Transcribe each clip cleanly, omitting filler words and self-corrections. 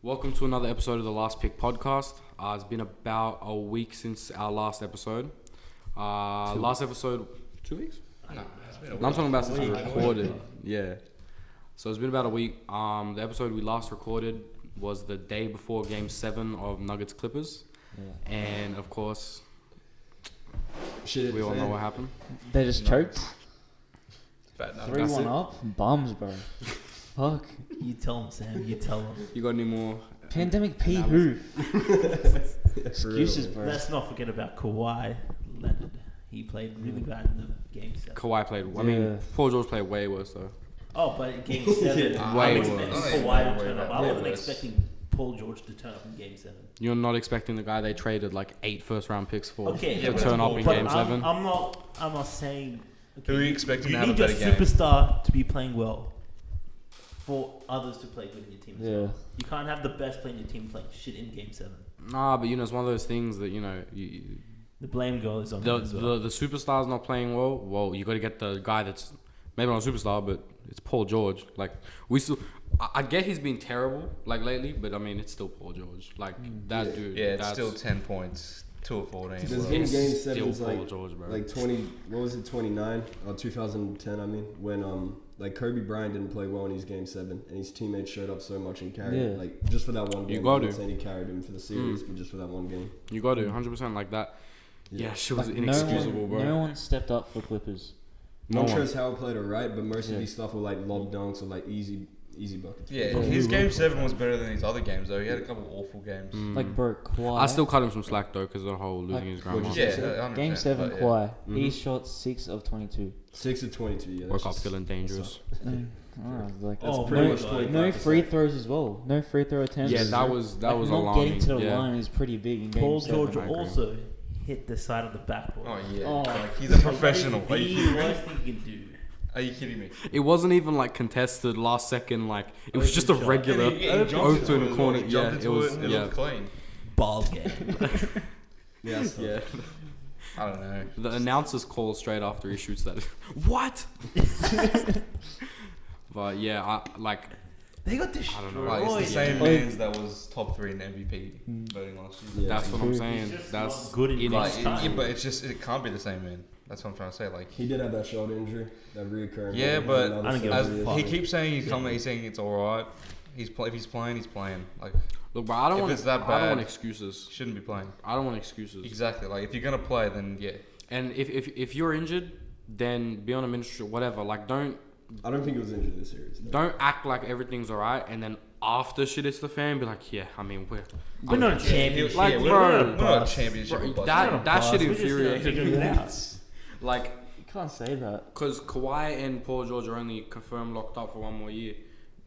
Welcome to another episode of the Last Pick podcast. It's been about a week since our last episode. Last episode, 2 weeks? No, it's been a No, I'm talking about since we week. recorded. Yeah. So it's been about a week. The episode we last recorded was the day before Game 7 of Nuggets Clippers. Yeah. And of course, Shit, we all know what happened. They just choked. Bad enough. 3-1 up. Bums, bro. Fuck. You tell him, Sam. You tell him. You got any more? Pandemic P who? Excuses, bro. Let's not forget about Kawhi Leonard. He played really bad in the game 7. Kawhi played. I mean, Paul George played way worse though. Oh, but in game 7, Way I'm worse. expecting Kawhi to turn up. I Way wasn't worse. expecting Paul George to turn up in game 7. You're not expecting the guy they traded like 8 first-round picks for Okay, to but turn up Paul in George. Game 7. I'm not saying. Okay, Who are you expecting you to have a need your better game? superstar to be playing well for others to play good in your team. as well. Yeah. You can't have the best player in your team playing shit in game 7. Nah, but it's one of those things that The blame goal is on the him as well. the superstar's not playing well. Well, you got to get the guy that's maybe not a superstar, but it's Paul George. Like we still, I get he's been terrible like lately, but I mean it's still Paul George. Like that dude. Yeah, it's that's still 10 points, 2 of 14. This Well, game, it's game still 7's Paul like, George, bro. like 20, what was it, 29 or 2010, I mean, when like Kobe Bryant didn't play well in his game 7 and his teammates showed up so much and carried Yeah. him, like just for that one game. You got I'm not to. saying he carried him for the series, but just for that one game. You got to 100% like that. Yeah, shit was Like, inexcusable, bro. No one stepped up for Clippers. No one. Montrezl Harrell played alright, but most Yeah. of his stuff were like lob dunks or like easy buckets. yeah, Yeah. his game 7 was better than his other games, though. He had a couple awful games. Like, bro, Kawhi. I still cut him some slack though because of the whole losing Like, his what'd grandma. you Yeah, say? 100%, Game 7, but yeah. Kawhi. He Mhm. shot 6 of 22. 6 of 22, yeah. Woke that's up just- feeling dangerous. Like, That's Oh, pretty my much God. 25%. no free throws as well. No free throw attempts. Yeah, that was Like, not alarming. Getting to the yeah. line is pretty big in Game Paul 7. George I agree. also hit the side of the backboard. Oh, yeah. Oh. Like, he's a professional. Are That you is kidding the me? worst thing you can do. Are you kidding me? It wasn't even like contested last second. Like it was just a Open shot. regular And he jumped into it open as corner. well. He jumped Yeah, into it was. It Yeah, looked clean. Ball game. Yeah, so yeah. I don't know. The announcers call straight after he shoots that. What? But yeah, They got I don't destroyed. know. Like, it's the same Yeah. man that was top 3 in MVP voting last year. yeah. that's what I'm True. saying. He's just That's not good in Like, It's time. but it's just, it can't be the same man. That's what I'm trying to say. Like, He did have that shoulder injury, that reoccurring. Yeah, one. but Another I don't give a surgery. fuck. he keeps saying he's coming. He's saying it's all right. If he's playing, he's playing. Like, Look, but I don't If want. it's that I don't bad- want excuses. shouldn't be playing. I don't want excuses. Exactly. Like, if you're gonna play, then yeah. And if you're injured, then be on a ministry, whatever. Like don't I don't think he was injured this series. though. act like everything's alright, and then after shit hits the fan, be like, yeah. I mean, We're not a championship. Like, we're bro, not a bus. championship. Bro, bus. that shit We're just infuriated figuring me. it out. Like, You can't say that. because Kawhi and Paul George are only confirmed locked up for one more year.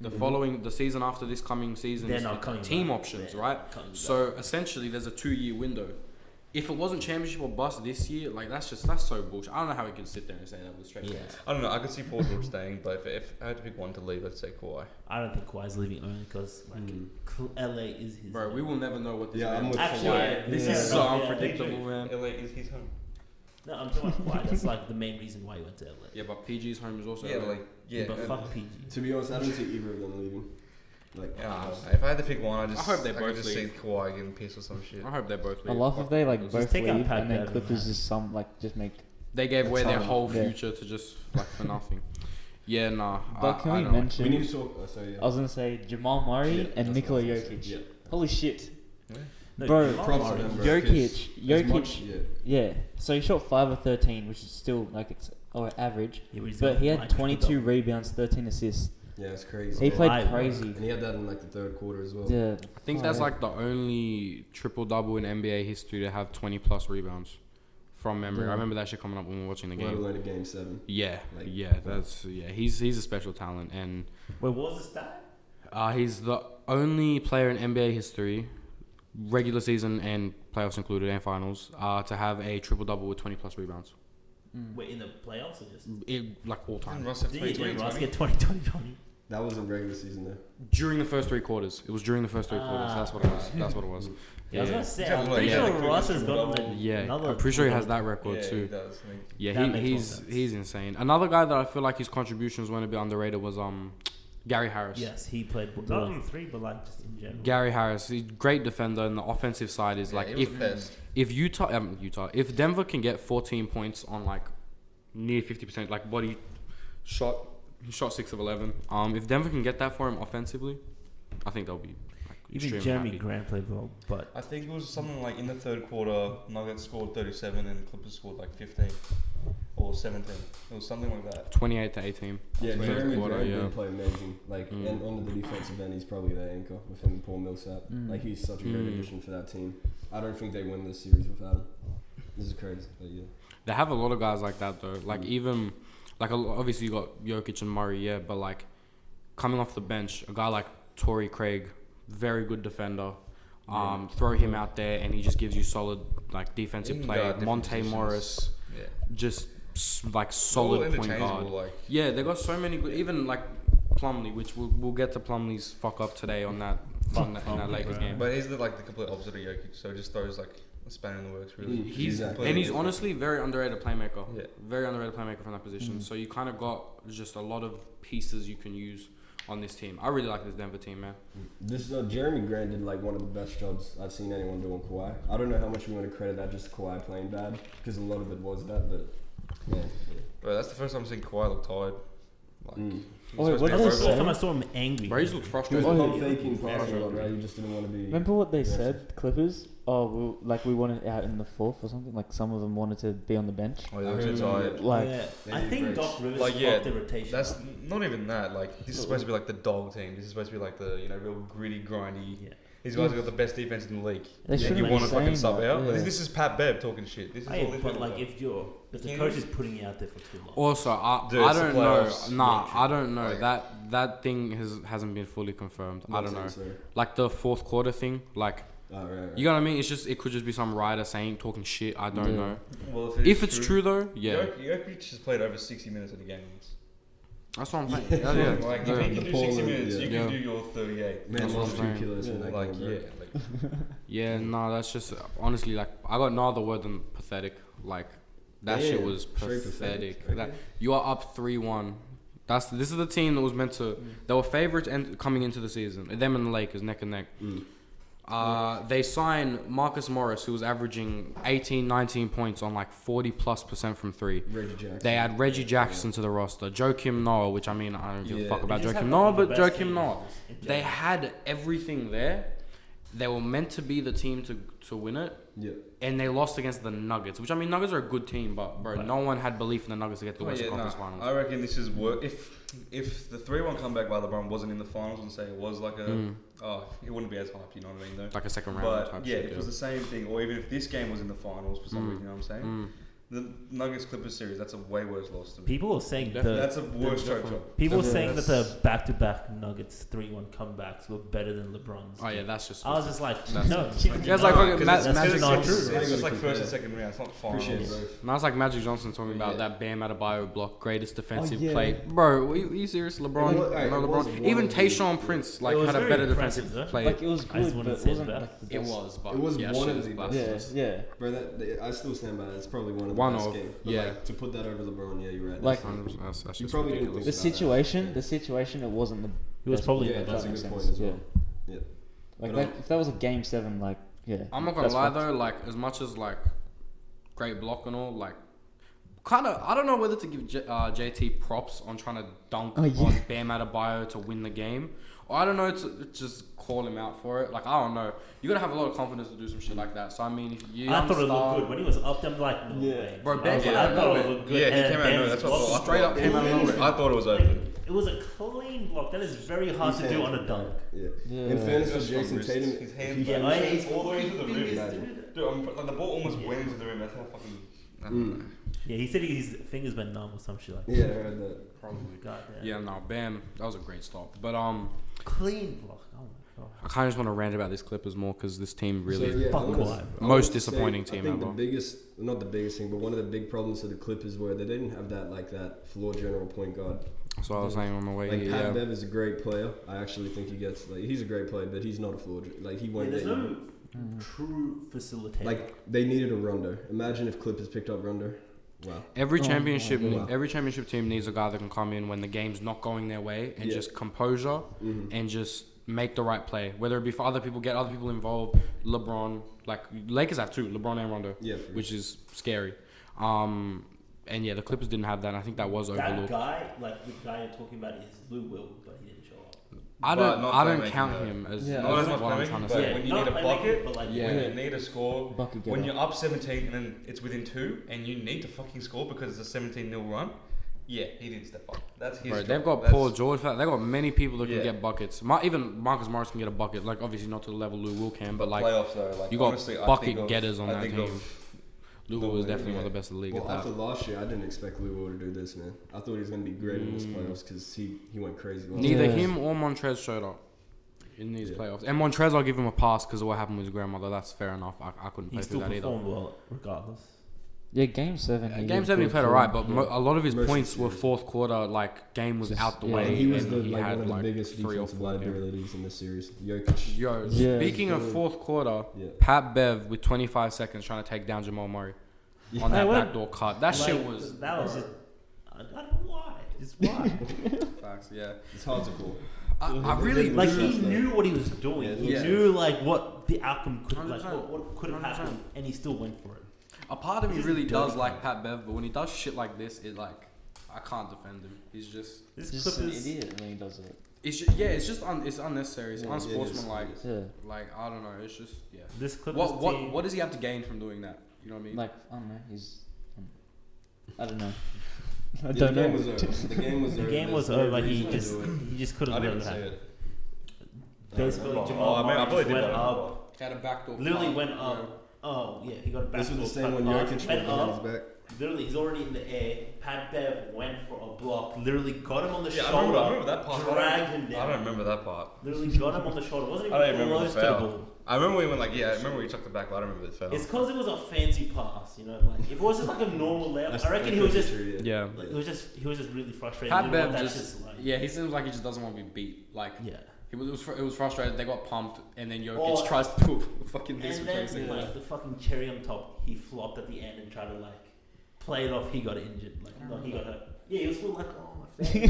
The season after this coming season They're is not the coming team back. options, They're right? not coming back. So essentially, there's a 2-year window. If it wasn't championship or bust this year, like that's so bullshit. I don't know how we can sit there and say that with straight Yeah. face. I don't know. I could see Paul George staying, but if I had to pick one to leave, I'd say Kawhi. I don't think Kawhi's leaving only because LA is his. Bro, we will never know what this Yeah, man I'm with Actually, Kawhi. yeah, This yeah. is so Yeah, unpredictable, man. LA is his home. No, I'm talking about Kawhi. That's like the main reason why he went to LA. Yeah, but PG's home is also. Yeah, LA. like yeah. But fuck PG. To be honest, I don't see either of them leaving. Like, Yeah, I don't know. If I had to pick one, I hope they could both just see leave. Kawhi getting pissed or some shit. I hope they both I leave. love if they like Just both take out leave Pat and then Bev, Clippers man. just make. They gave away their That's whole yeah. future to just like for nothing. Yeah, nah. But can I we don't know. mention? we need to talk. Sorry, yeah. I was gonna say Jamal Murray Yeah, and that's Nikola what I was gonna Jokic. say, yeah. Holy shit, No, Bro, Jamal Props to Murray. them, bro. Jokic, 'cause as Jokic. much- yeah. Yeah, so he shot 5 of 13, which is still like it's average. Yeah, he's But got he had like 22 the- rebounds, 13 assists. Yeah, it's crazy. He played Right, crazy. And he had that in like the third quarter as well. Yeah, I think that's like the only triple double in NBA history to have 20 plus rebounds from memory. Yeah. I remember that shit coming up when we were watching the Let game. alone a game 7. Yeah, Like, he's a special talent, and Wait, what was the stat? he's the only player in NBA history, regular season and playoffs included and finals, to have a triple double with 20 plus rebounds. Wait, in the playoffs or just? Like all time. Didn't Russ have Did 20, you 20, Ross 20? get 20? That wasn't regular season though. During the first 3 quarters. It was during the first 3 quarters. That's what it was. That's what it was. Yeah, I was Yeah. gonna say, Yeah, I'm like, pretty yeah, sure the Ross has quickest got double. Yeah, another. I'm pretty sure he has that record Yeah, too. he does. I think. Yeah, That makes more he's sense. he's insane. Another guy that I feel like his contributions went a bit underrated was Gary Harris. Yes, he played not only 3, but like just in general. Gary Harris, he's a great defender, and the offensive side is like if if Denver can get 14 points on like near 50% like body shot, he shot 6 of 11. If Denver can get that for him offensively, I think they'll be like, Even Jeremy Grant played well, but I think it was something like in the third quarter, Nuggets scored 37 and Clippers scored like 15 or 17. It was something like that. 28 to 18. Yeah, Jeremy Grant yeah. did play amazing. Like, and on the defensive end, he's probably the anchor with him and Paul Millsap. Like, he's such a great addition for that team. I don't think they win this series without him. This is crazy, but yeah. They have a lot of guys like that though. Like even, like obviously you got Jokic and Murray, yeah, but like coming off the bench, a guy like Torrey Craig, very good defender. Throw him out there and he just gives you solid like defensive play. Monte Morris, just like solid point guard. Like. Yeah, they got so many good. Even like Plumlee, which we'll get to Plumlee's fuck up today on that in that Lakers game. But he's the complete opposite of Jokic, so it just throws like a spanner in the works. Really, he's honestly very underrated playmaker. Yeah, very underrated playmaker from that position. So you kind of got just a lot of pieces you can use on this team. I really like this Denver team, man. This Jeremy Grant did like one of the best jobs I've seen anyone do on Kawhi. I don't know how much we want to credit that just Kawhi playing bad, because a lot of it was that, but yeah. Bro, that's the first time I've seen Kawhi look tired. Like, what that did was the they first time I say? saw him angry. Bro, he just looked He frustrated. was pump faking passing a lot, right? He just didn't want to be. Remember what they said, Clippers? Oh, we wanted out in the 4th or something. Like some of them wanted to be on the bench. Oh, they were too tired. Like, I think Doc Rivers Like, fucked the rotation. That's not even that. Like, this is supposed to be like the dog team. This is supposed to be like the real gritty, grindy. Yeah. These guys have got the best defense in the league. They And shouldn't you be want to fucking saying sub that, out. yeah. This is Pat Bev talking shit. This is all Hey, this but is like about. if the coach is putting you out there for too long. Also, I Dude, it's don't the know. playoffs. Nah, I don't know. Like- That thing hasn't been fully confirmed. I don't know. So. Like the fourth quarter thing, like Right. you know what I mean? It could just be some writer talking shit. I don't know. Well, If it's true though, yeah. Jokic has played over 60 minutes at a game once. That's what I'm saying. Yeah. Like, Yeah. if you can do 60 minutes, you Yeah. can do your 38. Man, That's what lost I'm 2 saying. kilos in that Like, game, bro. yeah. Like, Yeah, no, that's just honestly like I got no other word than pathetic. Like that Yeah, shit was straight pathetic. pathetic. That you are up 3-1. This is the team that was meant to. They were favorites coming into the season. Them and the Lakers neck and neck. They signed Marcus Morris, who was averaging 18, 19 points on like 40+% from 3. Reggie Jackson. They add Reggie Jackson to the roster. Joakim Noah, which I mean I don't give a fuck about They just Joakim have Noah, one of but the best Joakim teams Noah. in They general. had everything there. They were meant to be the team to win it. Yeah. And they lost against the Nuggets, which I mean, Nuggets are a good team, but bro, no one had belief in the Nuggets to get to the Western Conference Finals. I reckon this is work. If the 3-1 comeback by LeBron wasn't in the finals, and say it was like it wouldn't be as hyped. You know what I mean? Though. Like a second round But type yeah, shit. if it was the same thing, or even if this game was in the finals for some reason, you know what I'm saying? The Nuggets Clippers series, that's a way worse loss to me. People were saying That's a worse choke job. People were saying that the back-to-back Nuggets 3-1 comebacks were better than LeBron's. Oh yeah, that's just. I was just like, That's- no. That's like fucking that's Magic not Johnson. true. It's just like first and second round. It's not finals. Appreciate it, bro. Now it's like Magic Johnson talking about Yeah. that Bam Adebayo block, greatest defensive yeah. play. Bro, are you serious, LeBron? It was LeBron. one Even of the- Tayshaun Prince like It was had a very better impressive, defensive though. play. Like it was I just good, wouldn't but it say wasn't that. like the It best. was, but It was yeah, one shit of is the blasphemous. Yeah. Bro, I still stand by it. It's probably one of the One best of, games. But yeah. like, to put that over LeBron, yeah, you're right. Like, That's You just probably didn't ridiculous. think The situation, it wasn't the. It was best probably one, Yeah, if that's that a makes good sense. point as well. Yeah. Like But, that, if that was a game 7, like I'm not gonna that's lie fucked. though, like as much as like great block and all, like kind of I don't know whether to give JT props on trying to dunk Oh, yeah. on Bam Adebayo to win the game, or I don't know to just call him out for it. Like I don't know, you gotta have a lot of confidence to do some shit like that. So I mean, if you I thought it looked good when he was up there. I'm like, no way. Bro, I Ben was came like, out I of thought it nowhere. looked good. Yeah, he and came out of nowhere. Ben's That's what I block- thought. Straight up came out of nowhere. I thought it was Like, open. it was a clean block. That is very hard to do on a dunk. Yeah. Yeah. In fairness to Just from Jason wrists. Tatum, His if hand- he Yeah, finishes- all the way to the rim. Dude, Dude, like the ball almost went into the rim. That's how fucking. I don't know. Yeah, he said his fingers went numb or some shit like that. Yeah, I heard that. probably. God damn. Yeah, no, Bam, that was a great stop. But Clean block. Oh my god. I kind of just want to rant about this Clippers more because this team really. Fuck I wanna- Kawhi. I Most wanna say, disappointing team I think ever. the biggest, not the biggest thing, but one of the big problems of the Clippers were they didn't have that floor general point guard. That's what I was saying on the way. Like Yeah. Pat Bev is a great player. I actually think he's a great player, but he's not a floor. Like he Yeah, won't. there's get no true facilitator. Like they needed a Rondo. Imagine if Clippers picked up Rondo. Wow. Every Oh, championship, wow. every championship team needs a guy that can come in when the game's not going their way and Yeah. just composure Mhm. and just make the right play. Whether it be for other people, get other people involved. LeBron, like Lakers have too, LeBron and Rondo, Yeah. For which is scary. And yeah, the Clippers didn't have that. And I think that was That overlooked. guy, like the guy you're talking about, is Lou Will, but he didn't show up. I But don't, not I don't playmaking, count though. him as Yeah. No, as it's not what I'm playmaking, trying to but say. when you not need a playmaking, bucket, but like Yeah. when you need a score, Bucket when getter. you're up 17 and then it's within 2 and you need to fucking score because it's a 17-0 run, yeah, he didn't step up. That's his Bro, job. they've got That's- Paul George. They've got many people that can Yeah. get buckets. Even Marcus Morris can get a bucket. Like obviously not to the level Lou Will can, but like playoffs though. Like you got honestly, I bucket think of- getters on I that think team. of- Lou Will is definitely one of the best in the league Well, at after that. last year, I didn't expect Lou Will to do this, man. I thought he was going to be great in this playoffs because he went crazy. Last Neither Yeah. him or Montrez showed up in these Yeah. playoffs. And Montrez, I'll give him a pass because of what happened with his grandmother. That's fair enough. I couldn't He play still through that either. performed well, regardless. Yeah, game 7. he Game did 7 he good played for alright, him. but a lot of his Most of points the were series. fourth quarter. Like game was Just- out the yeah. way, And he was and he like had one of the like biggest 3 or defensive 4 games. liabilities in this series. Jokic. Yo, Yeah. speaking of fourth quarter, Yeah. Pat Bev with 25 seconds trying to take down Jamal Murray on that Hey, what- backdoor cut. That shit was That was just. I don't know why. Just why? facts. Yeah, It's hard to call. I really Like he Losers, though. knew what he was doing. Yeah, He yeah. knew like what the outcome could 100%. what could have 100%. happened, and he still went for it. A part of me He's really a does dirty like Pat Bev, but when he does shit like this, it like I can't defend him. He's just This He's just an Clippers. idiot when he does it. it's just it's unnecessary. It's Yeah, it is. unsportsmanlike. Yeah. Like I don't know. It's just yeah. This Clippers team. What does he have to gain from doing that? You know what I mean? Like, I don't know. I don't know. I Yeah, don't the know. game was over. The game was The over. game was There's no over. He reason to just do it. he just couldn't I let didn't it see happen. it. Basically, Oh, Jamal I mean, I Murray probably just did went know. up. Had a backdoor. Literally cut. went up. Oh yeah, he got a back. This was the same cut when up, Jokic went went behind up. his back. Literally, he's already in the air. Pat Bev went for a block. Literally got him on the Yeah, shoulder. I remember that part. Dragged him I down. don't remember that part. Literally got him on the shoulder. Wasn't I don't even even remember close the to the foul. ball. I remember we went like I remember we took the back, but I don't remember the foul. It's because it was a fancy pass, you know. Like if it was just like a normal layup, I reckon he was just. Yeah. Like, he was just really frustrated. Pat He didn't want Bev that just shit to, like, yeah, he seems like he just doesn't want to be beat. Like yeah. it was frustrated. They got pumped, and then Jokic Oh. tries to do a fucking this And for 20 then seconds. like the fucking cherry on top, he flopped at the end and tried to like play it off. He got injured. Like he got hurt. Yeah, he was full like oh my face.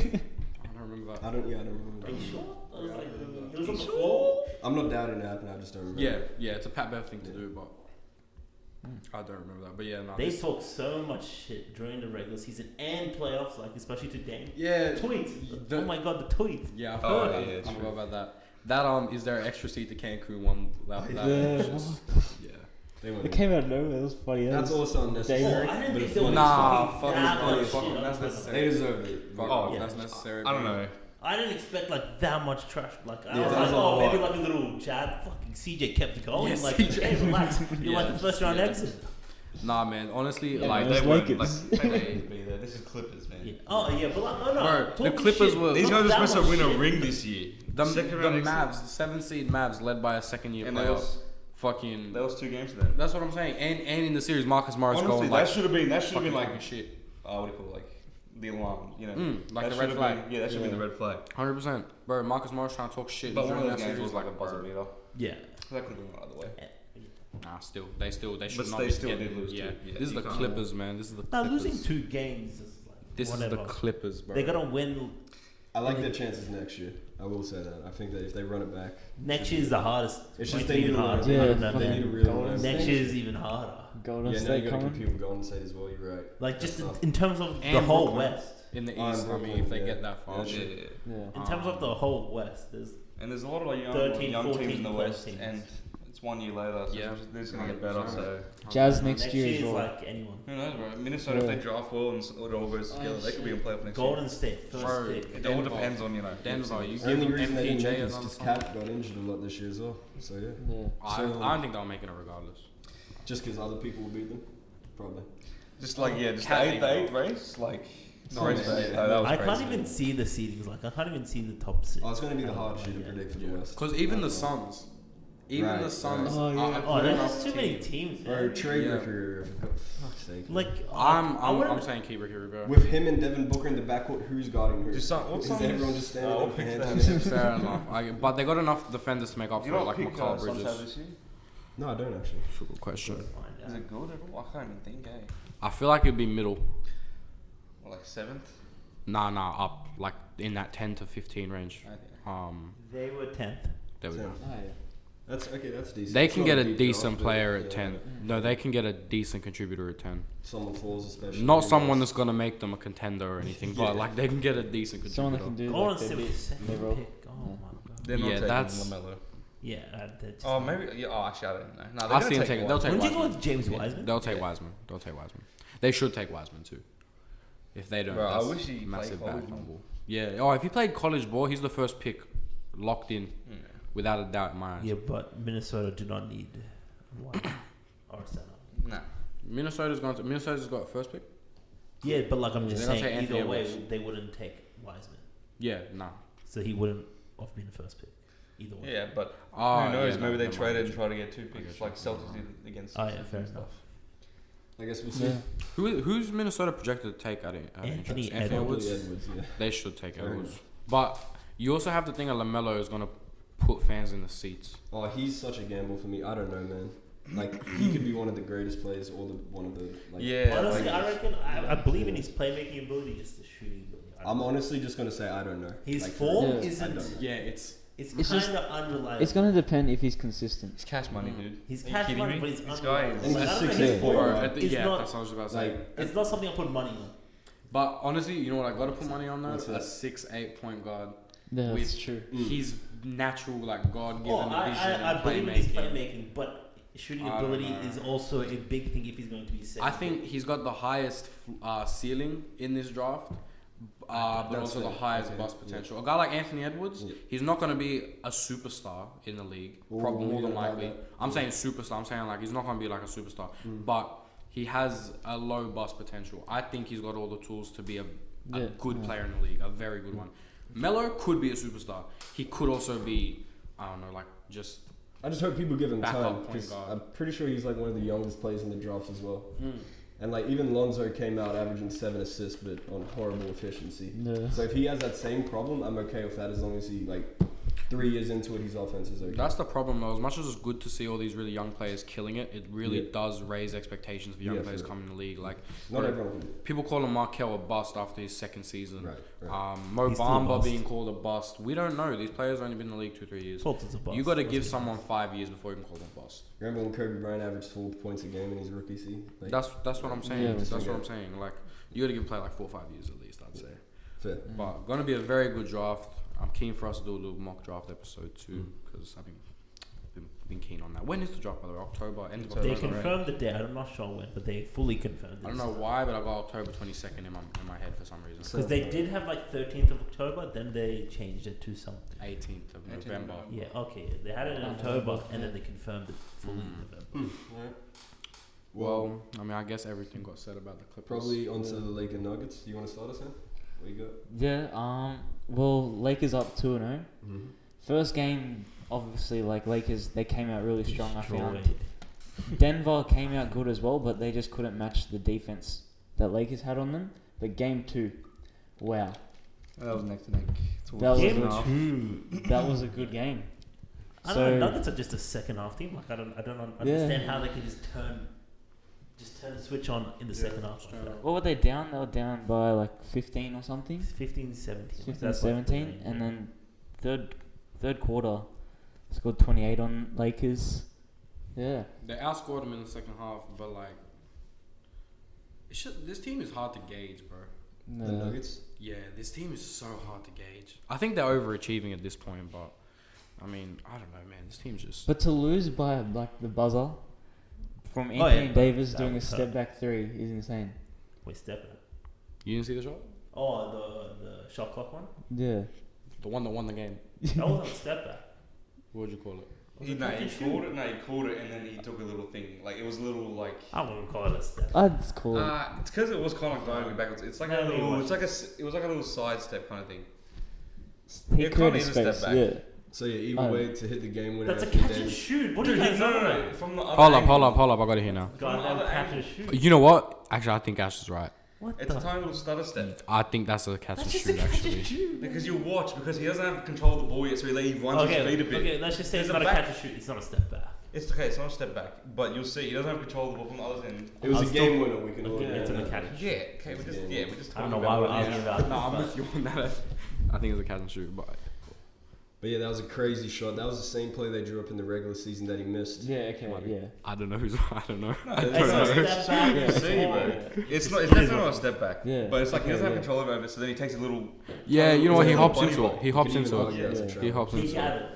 I don't remember that. I don't remember. Are you sure? I was Yeah, I like, remember. he was on the floor. I'm not doubting it happened. I just don't remember. Yeah, it's a Pat Bev thing to do, but I don't remember that. But yeah, no. They this- talk so much shit during the regular season and playoffs, like especially to Dame. yeah, Tweets. the- oh my god, the tweets. yeah. I've Oh, heard. yeah, I true. forgot about that. That is there an extra seat to Cancun one? That Yeah. was just, yeah. They went. It came out of nowhere. It was funny. That's also unnecessary. Dame- Oh, I didn't but think it's they were funny. Nah, fucking fuck that them, much fuck shit. them, that's They necessary. deserved it. Fuck Oh, them, yeah. that's necessary. I don't bro. know. I didn't expect like that much trash. Like I Yeah, was that like, was a oh, maybe lot. like a little Chad. Fucking CJ kept it going. Yeah, like, CJ. hey, relax. You're Yeah, like the first round yeah. exit. Nah, man. Honestly, Yeah, like man. They Lakers. weren't like they would be there. This is Clippers, man. Yeah. Oh yeah, but like, no, no. Bro, the talking Clippers shit, were- These not guys are that supposed to much win a shit. ring this year. the Second round Mavs, exit. the 7th seed Mavs, led by a second-year And player. that was Fucking. that was 2 games to them. That's what I'm saying. And in the series, Marcus Morris Honestly, going that like should have been fucking like talking shit. what do you call it, like the alarm, you know? Like That the red should've flag. been- yeah, that should have been the red flag. 100%. Bro, Marcus Morris trying to talk shit. But one during of those that games series, was like a buzzer bro. beater. Yeah. That could have gone either way. Nah, still, they should But not they be still getting- did lose Yeah, too. Yeah, this is you the can't- Clippers, man. This is the Now Clippers. losing 2 games is like This whatever. is the Clippers, bro. They gotta win. I like their chances next year. I will say that. I think that if they run it back, Next year is the hardest. it's Like, just they need even to harder. Yeah, I don't know, fucking they man. need to really Golden run it State. Next year is even harder. Golden Yeah, now you State got to coming. compete with Golden State as well. You're right. Like That's just tough. in terms of the And whole Brooklyn. West. in the Oh, and East, I mean, Brooklyn, if they yeah. get that far. Yeah, Yeah, shit. yeah. Yeah. In terms of the whole West, there's And there's a lot of like young, 13, young 14 teams in the plus West, teams. and it's 1 year later, so Yeah. they're just gonna get better. So Jazz next next year year as is well. like anyone. who knows, bro? Minnesota, if Yeah. they draft well and it all goes together, they could be in playoff next Golden State first Bro, pick. year. It all Denver. depends on Denver, you The give only them reason they didn't make MPJ it as is another because something. Cat got injured a lot this year as well. So yeah, Yeah. I don't think they'll make it regardless. just because other people will beat them, probably. Just like just Cat the ain't eighth race, like No, race man, the eighth. yeah. That was I crazy. can't even see the seedings. Like I can't even see the top 6. Oh, it's going to be the hardest year to Yeah. predict for the West. Because even the Suns, Right, the Suns, right. Oh, yeah. are a Oh, good there's enough too many team. teams. Bro, Man. trade Yeah. Ricky, for fuck's sake. Like I'm saying keep Ricky Rubio. With him and Devin Booker in the backcourt, who's guarding who? Just what Is song everyone is- just standing what up pick's and that? hands? Fair enough. But they got enough defenders to make up You for it, know like what pick Mikal Suns have Bridges. this year? No, I don't actually. That's a good question. Find Is out. it good at all? I can't even think, eh? I feel like it'd be middle. Or like 7th? Nah, up like in that 10 to 15 range. Okay. They were 10th. There we go. 10th. Oh, yeah. That's okay. That's decent. They It's can not get a deep decent draft, player but at yeah. 10. No, they can get a decent contributor at 10. Someone falls especially. Not someone that's gonna make them a contender or anything, Yeah. but like they can get a decent Someone contributor. that can do Golden like State their was bit, their second role. pick. Oh my god. They're not Yeah, taking that's- LaMelo. Yeah, they're just Oh, maybe. Yeah, oh, actually, I don't know. No, I they're see gonna them taking. They'll take Wouldn't you go Wiseman. with James Wiseman? They'll take Yeah. Wiseman. They'll take Wiseman. They should take Wiseman too. If they don't, Bro, I that's wish he played massive college bad ball. fumble. Yeah. Oh, if he played college ball, he's the first pick, locked in, Yeah. without a doubt in my eyes. Yeah, but Minnesota do not need one or a center. Nah. Minnesota's got first pick. Yeah, but like I'm just They're gonna saying, take Anthony either way, Edwards. they wouldn't take Wiseman, Yeah, nah. so he wouldn't have been the first pick. Either way. Yeah, but Oh, who knows? yeah, maybe no, they never traded mind. and tried to get 2 I picks get like you. Celtics did against. Oh, yeah, Sixers fair and enough. I guess we'll see. Yeah. Who's Minnesota projected to take out of Anthony interest? Edwards. Edwards, yeah. They should take Fair Edwards. enough. But you also have to think that LaMelo is gonna put fans in the seats. Oh, he's such a gamble for me. I don't know, man. Like he could be one of the greatest players, or one of the like. Yeah. Honestly, like, I reckon I believe in his playmaking ability, just the shooting ability. I don't I'm know. honestly just gonna say I don't know. His Like, form Yeah. I isn't. don't know. Yeah, it's It's It's just- kind of unreliable. It's gonna depend if he's consistent. It's cash money, dude. He's Are you cash kidding money, me? but he's This guy unreliable. is. And Like, he's I don't know 6'8". his form. Or It's yeah, not. that's what I was about to say. Like It's not something I put money on. But honestly, you know what I gotta put money on though? What's A that? 6'8" point guard. Yeah, With- that's true. He's natural, like God given Oh, vision I and believe in his playmaking. playmaking, but shooting I don't ability know. is also a big thing if he's going to be second. I think he's got the highest ceiling in this draft, but That's also the fair. highest Okay, bust yeah. potential. A guy like Anthony Edwards, Yeah. he's not going to be a superstar in the league, Ooh, probably more yeah, than likely. that- I'm yeah. saying superstar. I'm saying like he's not going to be like a superstar, Mm. but he has a low bust potential. I think he's got all the tools to be a Yeah. good Yeah. player in the league, a very good one. Melo could be a superstar. He could also be, I don't know, like just. I just hope people give him Backup time point because guard. I'm pretty sure he's like one of the youngest players in the draft as well. Mm. And like even Lonzo came out averaging 7 assists, but on horrible efficiency. Yeah. So if he has that same problem, I'm okay with that as long as he like 3 years into it, his offense is okay. That's the problem though. As much as it's good to see all these really young players killing it, it really Yeah. does raise expectations for young Yeah, players for coming in the league. Like Not Right. everyone can do it. people call him Markel a bust after his second season. Right. Mo He's still a Bamba bust. being called a bust. We don't know. These players have only been in the league 2-3 years. Fulton's a bust. You got to Let's give be someone honest. 5 years before you can call them bust. Remember when Kobe Bryant averaged 4 points a game in his rookie season? Like, That's what I'm saying. Yeah. That's what Okay. I'm saying. Like you got to give a player like 4 or 5 years at least. I'd say. fair. But gonna be a very good draft. I'm keen for us to do a little mock draft episode too because I've been keen on that. When is the draft by the way? October, end of October. They October. right? confirmed the date. I'm not sure when, but they fully confirmed it. I don't know why, but I got October 22nd in my head for some reason. Because they did have like 13th of October, then they changed it to something. 18th of 18th of November. November. Yeah, okay. They had it in October, and then they confirmed it fully in November. Well, I mean, I guess everything got said about the Clippers. Probably onto the Lakers Nuggets. You want to start us in? What you got? Yeah. Well, Lakers up 2-0. Mm-hmm. First game, obviously, like Lakers, they came out really strong. I found Destroyed. Denver came out good as well, but they just couldn't match the defense that Lakers had on them. But game 2, wow, That was neck to neck. That was Game a- 2. that was a good game. I don't So- know. Nuggets are just a second half team. Like I don't understand how they can just turn the switch on in the second half. Like that. What were they down? They were down by like 15 or something. 15, 17. 15, That's like the 17, range, and yeah. then third quarter, scored 28 on Lakers. Yeah. They outscored them in the second half, but like, this team is hard to gauge, bro. The Nuggets. Yeah, this team is so hard to gauge. I think they're overachieving at this point, but I mean, I don't know, man. This team's just. But to lose by like the buzzer from Oh, Anthony yeah, Davis that doing a was step hurt. back 3 is insane. Wait, step it. You didn't see the shot? Oh, the shot clock one. Yeah. The one that won the game. That wasn't a step back. What would you call it? Was He it called shoot? it. No, he called it, and then he took a little thing. Like it was a little like. I wouldn't call it a step. I'd call it. It's because it was kind of like going backwards. It's like No, a little. it It's like it was like a little side step kind of thing. He it created kinda is a step space. back. Yeah. So yeah, either Oh. way to hit the game winner. That's a Anthony catch and Davis. shoot. What are Dude, you guys no, talking no, about? no. From the other Hold angle. up. I got it here now. Goddamn other catch angle. and shoot. You know what? Actually, I think Ash is right. What It's the? a tiny little stutter step. I think that's a catch and That's just a shoot, catch actually. and shoot. Because you watch, because he doesn't have control of the ball yet, so he runs his feet a bit. Okay, let's just say There's it's a not a back- catch and shoot. It's not a step back. It's okay. It's not a step back, but you'll see he doesn't have control of the ball from the other end. It was I'll a game still- winner. We can all It's a agree. mechanic. Yeah. Okay. We're just. I don't talking know about why we're what it arguing is. about it. No, I'm with you on that. I think it was a catch and shoot, but But yeah, that was a crazy shot. That was the same play they drew up in the regular season that he missed. Yeah, okay, yeah. I don't know who's. I don't know. No, I it's don't not know. a step back. Yeah, See, it's bro. all- It's not. It's definitely not a step back. Yeah. But it's like he doesn't have Yeah. control over it, so then he takes a little. Yeah, you know what? He It's a hops body into ball. it. He hops You can into even it. argue that's a Yeah. try. He hops He into got it. it.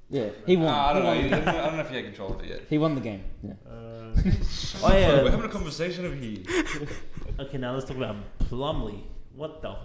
Yeah, he won. I don't know. He won. I don't know if he had control of it yet. He won the game. Yeah. Oh yeah. We're having a conversation over here. Okay, now let's talk about Plumlee. What the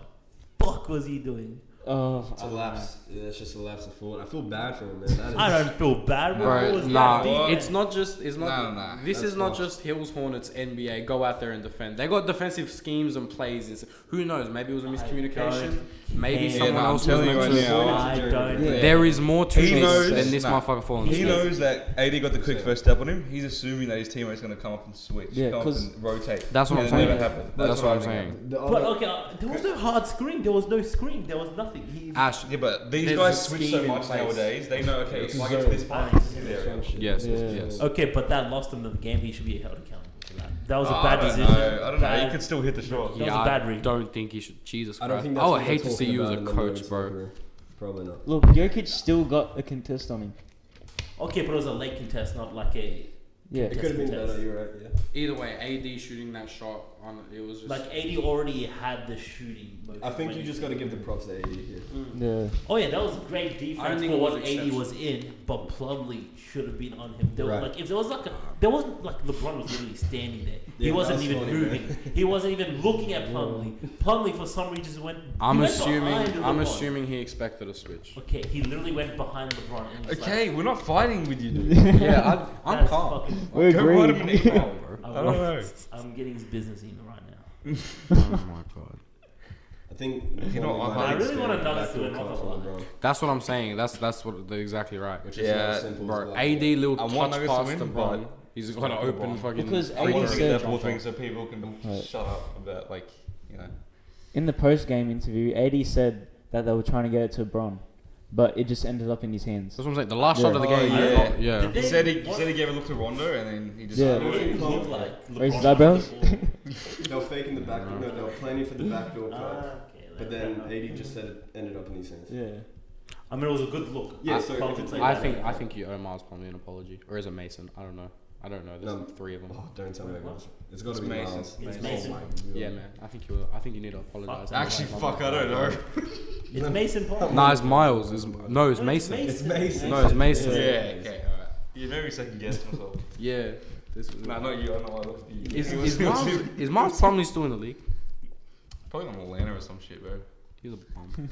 fuck was he doing? Oh, It's a lapse. Yeah, it's just a lapse of thought. I feel bad for him, man. That is, I don't feel bad, bro. What Bro, was nah, that deep? it's not just. It's not. Nah. This That's is not false. just Hills Hornets NBA. Go out there and defend. They got defensive schemes and plays. And who knows? Maybe it was a miscommunication. Maybe Yeah, someone no, I'm else was telling meant you to. right now. I don't. Yeah. There is more to He this knows- than this nah. motherfucker falling He asleep. knows that AD got the quick first step on him. He's assuming that his teammate's going to come up and switch. Yeah, come up 'cause- and rotate. That's what And I'm it saying. never happened. That's what I'm I think saying. happened. the But other- okay, there was no hard screen. There was no screen. There was nothing. He. Ash, Yeah, but these There's guys a switch scheme so in much place. nowadays. They know, okay, It's if I get to this part, zone. this is the area. yes, Yeah. yes. Okay, but that lost him the game. He should be held accountable for that. That was a Oh, bad I don't decision. know. I don't know. Bad- He could still hit the shot. That was a bad I read. don't think he should. Jesus I Christ. don't think that's I would what they're hate to see talking you as a about in the coach, moments bro. locker room. Probably not. look, Jokic still got a contest on him. Okay, but it was a late contest, not like a Yeah. It could have been contest. better. You're right. Yeah. Either way, AD shooting that shot on it was just like 80 already had the shooting. motion I think when you he- just got to give the props to AD here. Yeah. Oh yeah, that was great I don't defense think for it was what AD exceptional. was in, but Plumlee should have been on him. There was Right. like if there was like a, there wasn't like LeBron was literally standing there. He Yeah, wasn't that's even funny, moving. He wasn't even looking at Plumlee. Plumlee for some reason just went. I'm he went assuming behind I'm LeBron. assuming he expected a switch. Okay, he literally went behind LeBron. And was Okay, we're not fighting with you, dude. Yeah, I'm That's calm. fucking- We Go write agree. him an email, bro. I I don't know. I'm getting his business email right now. Oh my god. I think. You know, Plumlee I might really have wanna extended know the this to backdoor another cut for one. LeBron, That's what I'm saying. That's what they're exactly right. which is Yeah, not as simple Bro, as black AD ball. little I want touch Nuggets to past win, LeBron. but He's it's got to not open LeBron. fucking. Because I want AD to said- get that ball thing so people can Right. shut up about, like, you know. In the post-game interview, AD said that they were trying to get it to LeBron, but it just ended up in his hands. That's what I'm saying. The last shot of the Yeah. game. Oh, yeah. yeah. Yeah. Did He they- said he what- said he gave a look to Rondo and then he just. Yeah. What did it look like? Raise his LeBron eyebrows? with the ball? They were faking the back. No, they were planning for the backdoor cut. Okay, But then AD just said it ended up in his hands. Yeah. I mean, it was a good look. Yeah, I so felt if it's it like- played I that. think you owe Miles Plumlee an apology, or is it Mason? I don't know. There's No. three of them. Oh, don't tell me it was. It's got It's to be Mason. Miles. It's Mason. Mason. Oh my Yeah, God. man. I think you need to apologize. Fuck. Actually, fuck, I don't know. It's Mason Paul. Nah, it's Miles. It's No, Mason. It's Mason. No, it's Mason. Yeah, Yeah. okay, alright. You made me second guess myself. This was, Nah, not you, I know I looked at you. is Miles Plumlee still in the league? Probably on Atlanta or some shit, bro. He's a bum.